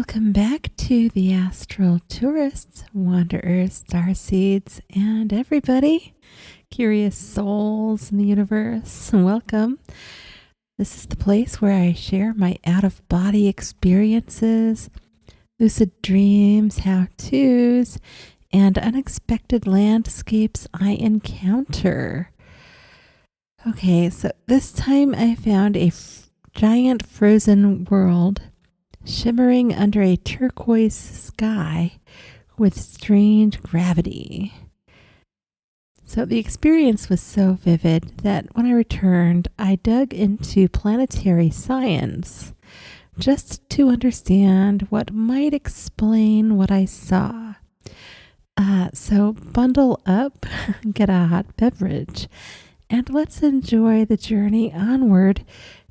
Welcome back to the Astral Tourists, Wanderers, Starseeds, and everybody. Curious souls in the universe. Welcome. This is the place where I share my out-of-body experiences, lucid dreams, how-tos, and unexpected landscapes I encounter. Okay, so this time I found a giant frozen world shimmering under a turquoise sky with strange gravity. So the experience was so vivid that when I returned, I dug into planetary science just to understand what might explain what I saw. So bundle up, get a hot beverage, and let's enjoy the journey onward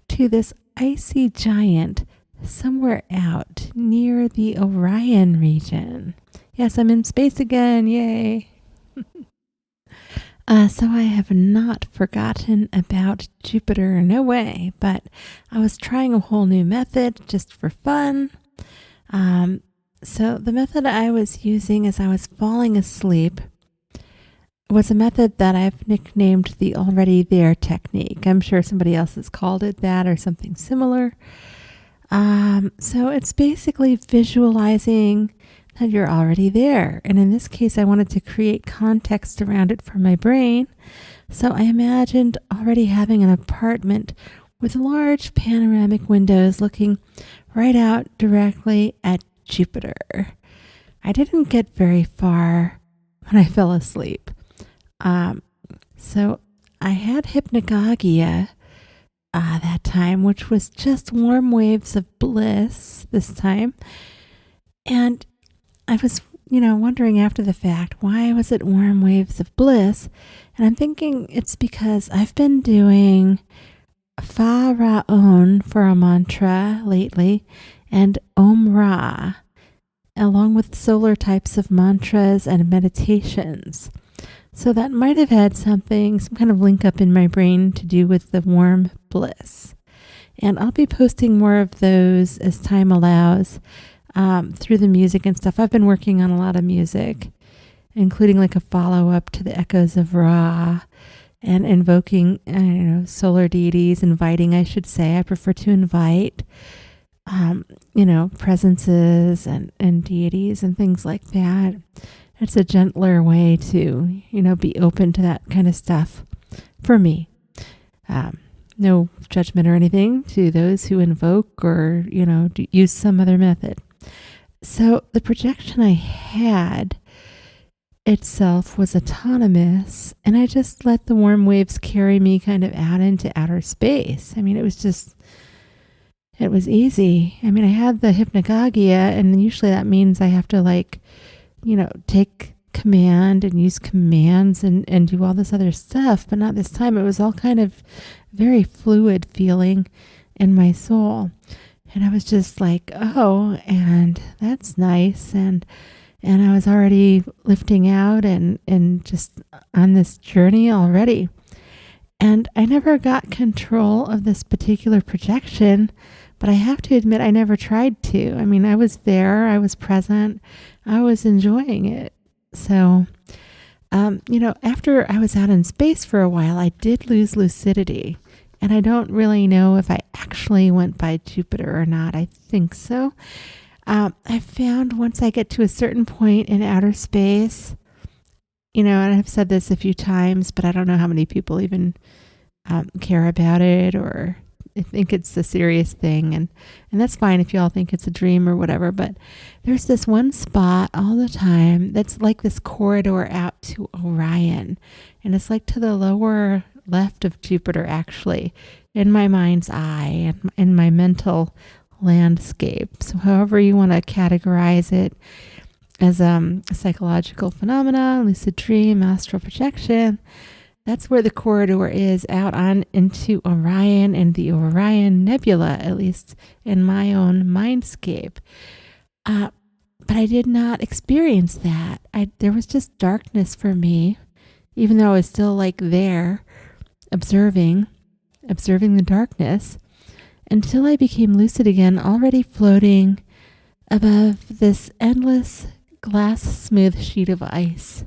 to this icy giant somewhere out near the Orion region. Yes, I'm in space again. Yay. So I have not forgotten about Jupiter. No way. But I was trying a whole new method just for fun. So the method I was using as I was falling asleep was a method that I've nicknamed the already there technique. I'm sure somebody else has called it that or something similar. So it's basically visualizing that you're already there. And in this case, I wanted to create context around it for my brain. So I imagined already having an apartment with large panoramic windows looking right out directly at Jupiter. I didn't get very far when I fell asleep. So I had hypnagogia that time, which was just warm waves of bliss this time. And I was, wondering after the fact, why was it warm waves of bliss? And I'm thinking it's because I've been doing Fa Ra On for a mantra lately and Om Ra, along with solar types of mantras and meditations. So that might have had some kind of link up in my brain to do with the warm bliss. And I'll be posting more of those as time allows through the music and stuff. I've been working on a lot of music, including like a follow-up to the Echoes of Ra and invoking, solar deities, inviting, I should say. I prefer to invite, presences and deities and things like that. It's a gentler way to, be open to that kind of stuff for me. No judgment or anything to those who invoke or, use some other method. So the projection I had itself was autonomous, and I just let the warm waves carry me kind of out into outer space. I mean, it was easy. I mean, I had the hypnagogia, and usually that means I have to take command and use commands and do all this other stuff. But not this time. It was all kind of very fluid feeling in my soul. And I was just like, oh, and that's nice. And I was already lifting out and just on this journey already. And I never got control of this particular projection, but I have to admit I never tried to. I mean, I was there, I was present, I was enjoying it. So, after I was out in space for a while, I did lose lucidity. And I don't really know if I actually went by Jupiter or not. I think so. I found once I get to a certain point in outer space, and I've said this a few times, but I don't know how many people even care about it or think it's a serious thing. And that's fine if you all think it's a dream or whatever. But there's this one spot all the time that's like this corridor out to Orion. And it's like to the lower left of Jupiter, actually, in my mind's eye and in my mental landscape. So however you want to categorize it as a psychological phenomena, lucid dream, astral projection, that's where the corridor is out on into Orion and the Orion Nebula, at least in my own mindscape. But I did not experience that. There was just darkness for me, even though I was still there, observing the darkness, until I became lucid again, already floating above this endless glass smooth sheet of ice.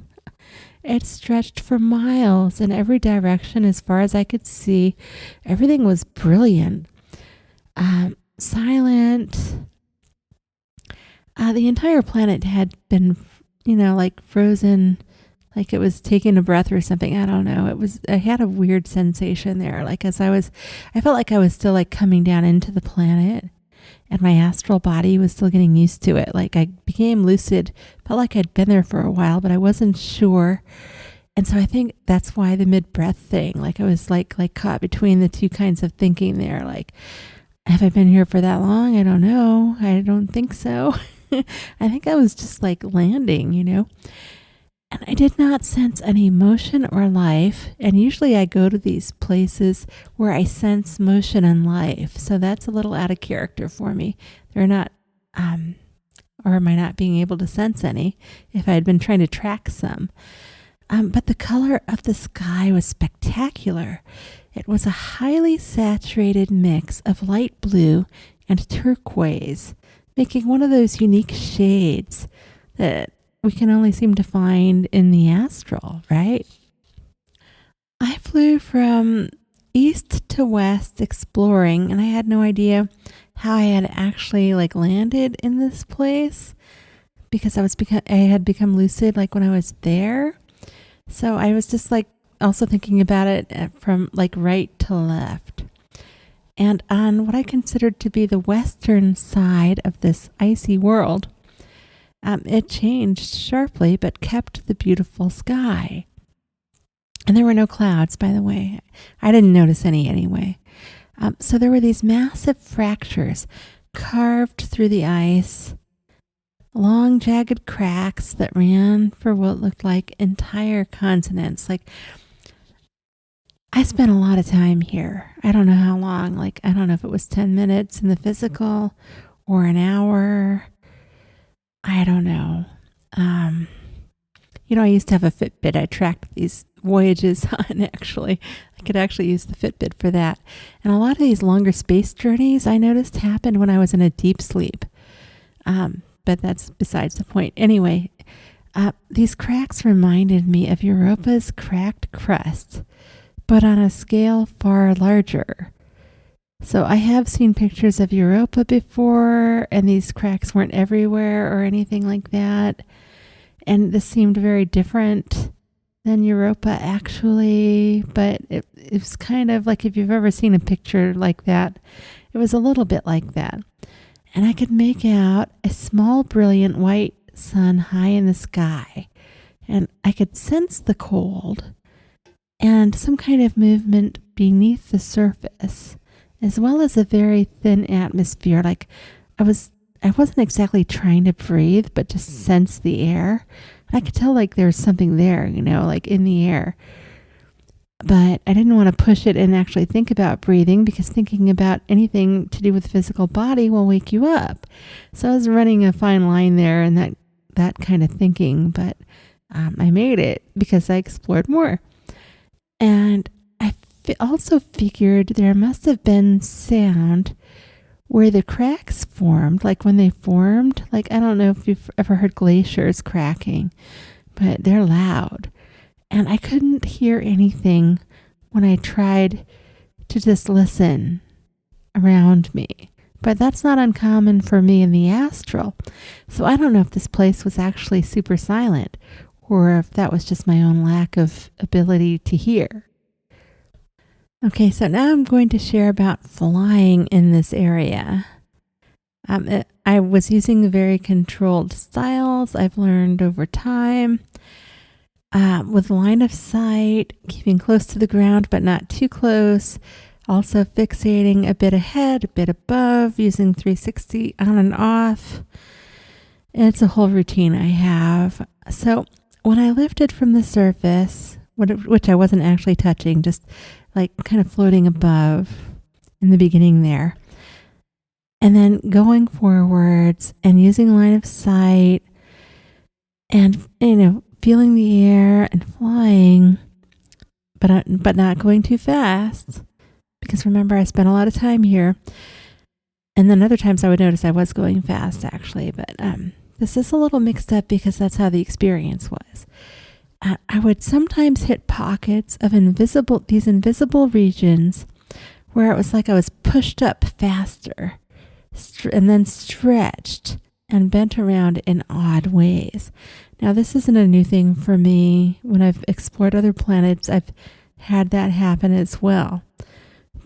It stretched for miles in every direction as far as I could see. Everything was brilliant, silent. The entire planet had been, like frozen, like it was taking a breath or something. I don't know. I had a weird sensation there. Like I felt like I was still like coming down into the planet, and my astral body was still getting used to it. Like I became lucid, felt like I'd been there for a while, but I wasn't sure. And so I think that's why the mid-breath thing, like I was like caught between the two kinds of thinking there. Like, have I been here for that long? I don't know. I don't think so. I think I was just like landing, And I did not sense any motion or life. And usually I go to these places where I sense motion and life. So that's a little out of character for me. They're not, or am I not being able to sense any if I had been trying to track some? But the color of the sky was spectacular. It was a highly saturated mix of light blue and turquoise, making one of those unique shades that we can only seem to find in the astral, right? I flew from east to west exploring, and I had no idea how I had actually like landed in this place because I had become lucid like when I was there. So I was just like also thinking about it from like right to left. And on what I considered to be the western side of this icy world, it changed sharply but kept the beautiful sky. And there were no clouds, by the way. I didn't notice any anyway. So there were these massive fractures carved through the ice, long jagged cracks that ran for what looked like entire continents. Like, I spent a lot of time here. I don't know how long. Like, I don't know if it was 10 minutes in the physical or an hour. I don't know. I used to have a Fitbit. I tracked these voyages on, actually. I could actually use the Fitbit for that. And a lot of these longer space journeys I noticed happened when I was in a deep sleep. But that's besides the point. Anyway, these cracks reminded me of Europa's cracked crust, but on a scale far larger. So I have seen pictures of Europa before, and these cracks weren't everywhere or anything like that. And this seemed very different than Europa, actually. But it was kind of like, if you've ever seen a picture like that, it was a little bit like that. And I could make out a small, brilliant white sun high in the sky. And I could sense the cold and some kind of movement beneath the surface, as well as a very thin atmosphere. Like I wasn't exactly trying to breathe, but just sense the air. And I could tell like there was something there, like in the air. But I didn't want to push it and actually think about breathing, because thinking about anything to do with the physical body will wake you up. So I was running a fine line there and that kind of thinking, but I made it because I explored more. And I also figured there must have been sound where the cracks formed, like when they formed. Like, I don't know if you've ever heard glaciers cracking, but they're loud. And I couldn't hear anything when I tried to just listen around me. But that's not uncommon for me in the astral. So I don't know if this place was actually super silent, or if that was just my own lack of ability to hear. Okay, so now I'm going to share about flying in this area. I was using very controlled styles I've learned over time. With line of sight, keeping close to the ground but not too close, also fixating a bit ahead, a bit above, using 360 on and off. It's a whole routine I have. So when I lifted from the surface, which I wasn't actually touching, just like kind of floating above in the beginning there, and then going forwards and using line of sight and, feeling the air and flying, but not going too fast, because remember, I spent a lot of time here. And then other times I would notice I was going fast, actually. But this is a little mixed up because that's how the experience was. I would sometimes hit pockets of these invisible regions where it was like I was pushed up faster and then stretched and bent around in odd ways. Now, this isn't a new thing for me. When I've explored other planets, I've had that happen as well.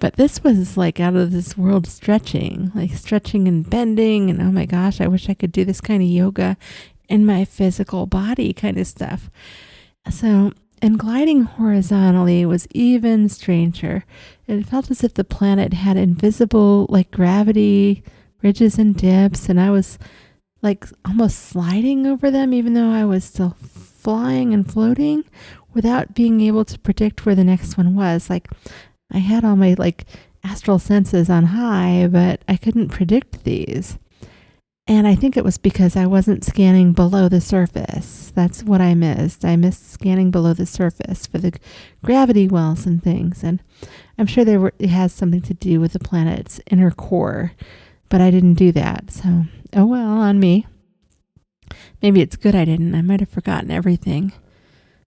But this was like out of this world stretching, like stretching and bending. And oh my gosh, I wish I could do this kind of yoga in my physical body kind of stuff. So, and gliding horizontally was even stranger. It felt as if the planet had invisible, like gravity, ridges and dips, and I was like almost sliding over them, even though I was still flying and floating without being able to predict where the next one was. Like I had all my like astral senses on high, but I couldn't predict these. And I think it was because I wasn't scanning below the surface. That's what I missed. I missed scanning below the surface for the gravity wells and things. And I'm sure it has something to do with the planet's inner core, but I didn't do that. So, oh well, on me. Maybe it's good I didn't. I might have forgotten everything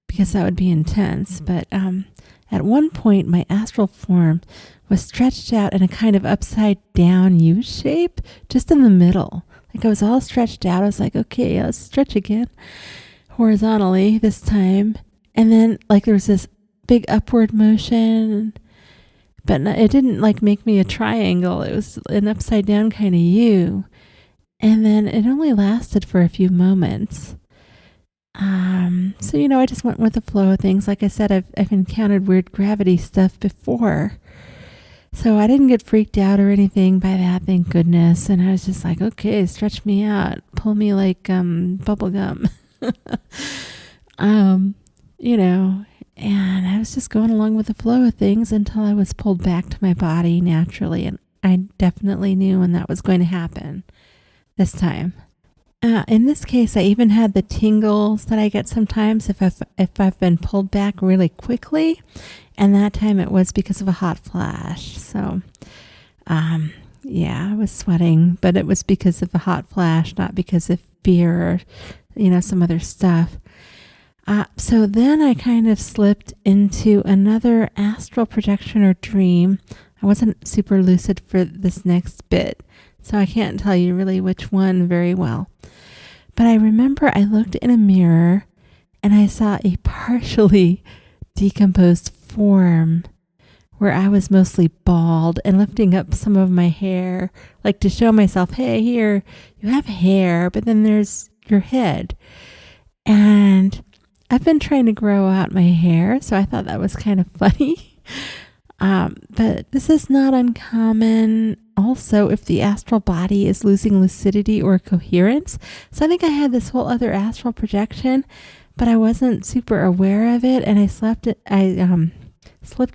because that would be intense. But at one point, my astral form was stretched out in a kind of upside down U shape, just in the middle. Like I was all stretched out. I was like, okay, let's stretch again horizontally this time. And then like there was this big upward motion, but it didn't like make me a triangle. It was an upside down kind of U. And then it only lasted for a few moments. So, I just went with the flow of things. Like I said, I've encountered weird gravity stuff before. So I didn't get freaked out or anything by that, thank goodness. And I was just like, okay, stretch me out. Pull me like bubble gum. And I was just going along with the flow of things until I was pulled back to my body naturally. And I definitely knew when that was going to happen this time. In this case, I even had the tingles that I get sometimes if I've been pulled back really quickly. And that time it was because of a hot flash. So, I was sweating, but it was because of a hot flash, not because of fear or, some other stuff. So then I kind of slipped into another astral projection or dream. I wasn't super lucid for this next bit, so I can't tell you really which one very well. But I remember I looked in a mirror and I saw a partially decomposed form where I was mostly bald and lifting up some of my hair, like to show myself, hey, here, you have hair, but then there's your head. And I've been trying to grow out my hair, so I thought that was kind of funny. But this is not uncommon also if the astral body is losing lucidity or coherence. So I think I had this whole other astral projection, but I wasn't super aware of it, and I slipped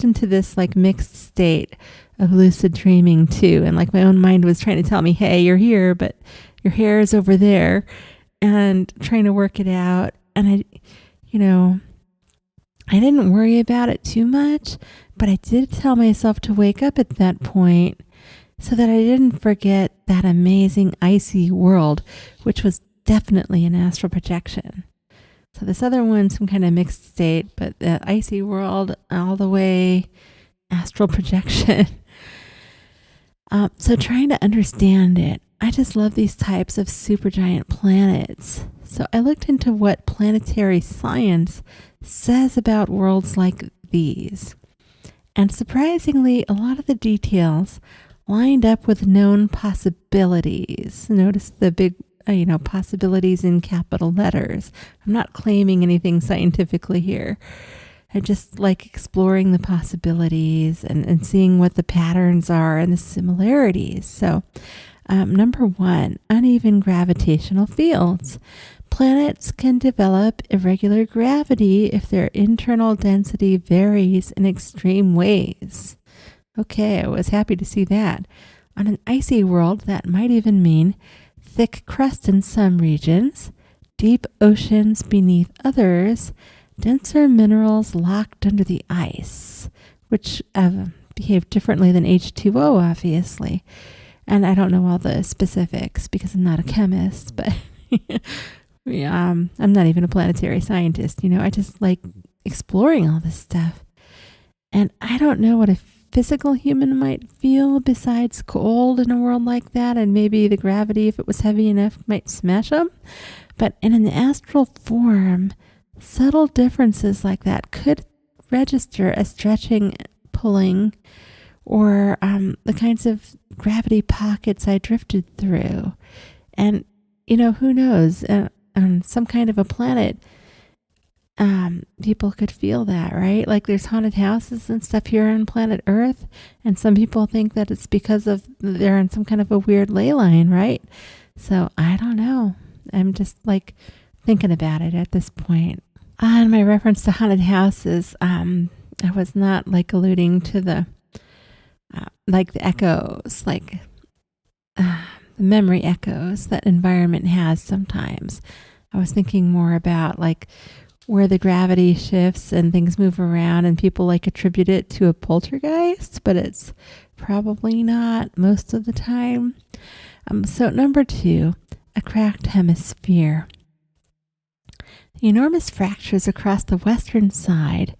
into this like mixed state of lucid dreaming too. And like my own mind was trying to tell me, hey, you're here, but your hair is over there, and trying to work it out. And I didn't worry about it too much, but I did tell myself to wake up at that point so that I didn't forget that amazing icy world, which was definitely an astral projection. So this other one's some kind of mixed state, but the icy world all the way astral projection. So trying to understand it, I just love these types of supergiant planets. So I looked into what planetary science says about worlds like these. And surprisingly, a lot of the details lined up with known possibilities. Notice the big possibilities in capital letters. I'm not claiming anything scientifically here. I just like exploring the possibilities and seeing what the patterns are and the similarities. So, number one, uneven gravitational fields. Planets can develop irregular gravity if their internal density varies in extreme ways. Okay, I was happy to see that. On an icy world, that might even mean thick crust in some regions, deep oceans beneath others, denser minerals locked under the ice, which behave differently than H2O, obviously. And I don't know all the specifics because I'm not a chemist, but I'm not even a planetary scientist. I just like exploring all this stuff. And I don't know what a physical human might feel besides cold in a world like that. And maybe the gravity, if it was heavy enough, might smash them. But in an astral form, subtle differences like that could register as stretching, pulling, or the kinds of gravity pockets I drifted through. And, who knows? On some kind of a planet, people could feel that, right? Like there's haunted houses and stuff here on planet Earth, and some people think that it's because of they're in some kind of a weird ley line, right? So I don't know. I'm just like thinking about it at this point. On my reference to haunted houses, I was not like alluding to the like the echoes, like the memory echoes that environment has sometimes. I was thinking more about like where the gravity shifts and things move around and people like attribute it to a poltergeist, but it's probably not most of the time. So number 2, a cracked hemisphere. The enormous fractures across the western side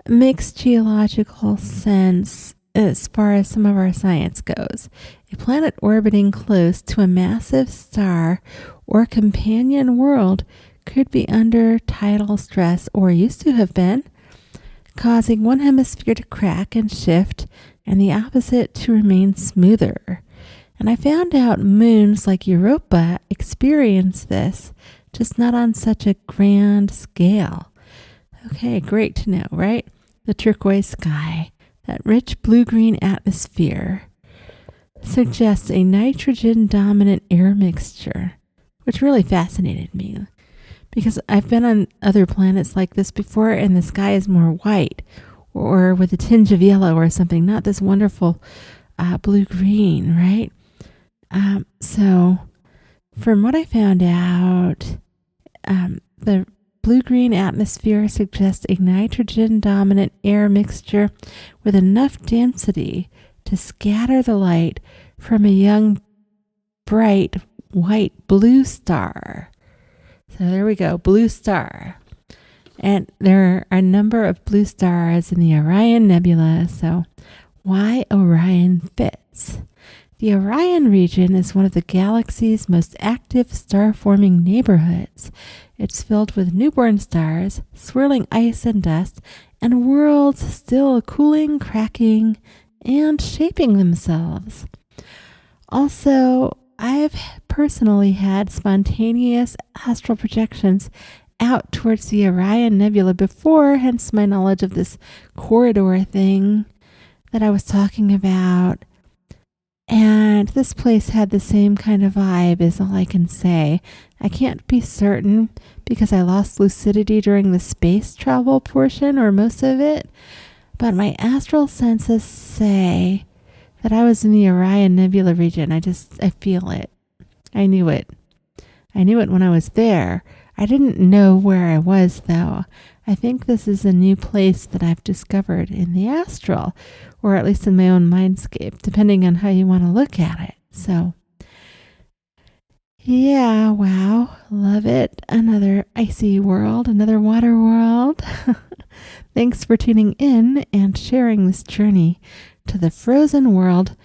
makes geological sense as far as some of our science goes. A planet orbiting close to a massive star or companion world could be under tidal stress, or used to have been, causing one hemisphere to crack and shift and the opposite to remain smoother. And I found out moons like Europa experience this, just not on such a grand scale. Okay, great to know, right? The turquoise sky, that rich blue-green atmosphere, suggests a nitrogen-dominant air mixture, which really fascinated me because I've been on other planets like this before and the sky is more white or with a tinge of yellow or something, not this wonderful blue-green, right? So from what I found out, the blue-green atmosphere suggests a nitrogen-dominant air mixture with enough density to scatter the light from a young, bright, white blue star. So there we go, blue star. And there are a number of blue stars in the Orion Nebula, so why Orion fits. The Orion region is one of the galaxy's most active star-forming neighborhoods. It's filled with newborn stars, swirling ice and dust, and worlds still cooling, cracking, and shaping themselves. Also, I've personally had spontaneous astral projections out towards the Orion Nebula before, hence my knowledge of this corridor thing that I was talking about. And this place had the same kind of vibe, is all I can say. I can't be certain because I lost lucidity during the space travel portion or most of it, but my astral senses say that I was in the Orion Nebula region. I feel it. I knew it. I knew it when I was there. I didn't know where I was, though. I think this is a new place that I've discovered in the astral, or at least in my own mindscape, depending on how you want to look at it. So, yeah, wow, love it. Another icy world, another water world. Thanks for tuning in and sharing this journey to the frozen world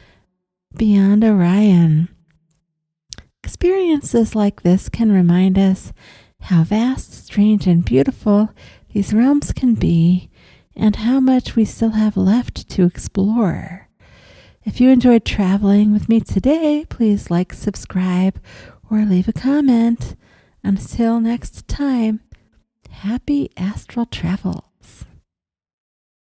beyond Orion. Experiences like this can remind us how vast, strange, and beautiful these realms can be, and how much we still have left to explore. If you enjoyed traveling with me today, please like, subscribe, or leave a comment. Until next time, happy astral travel.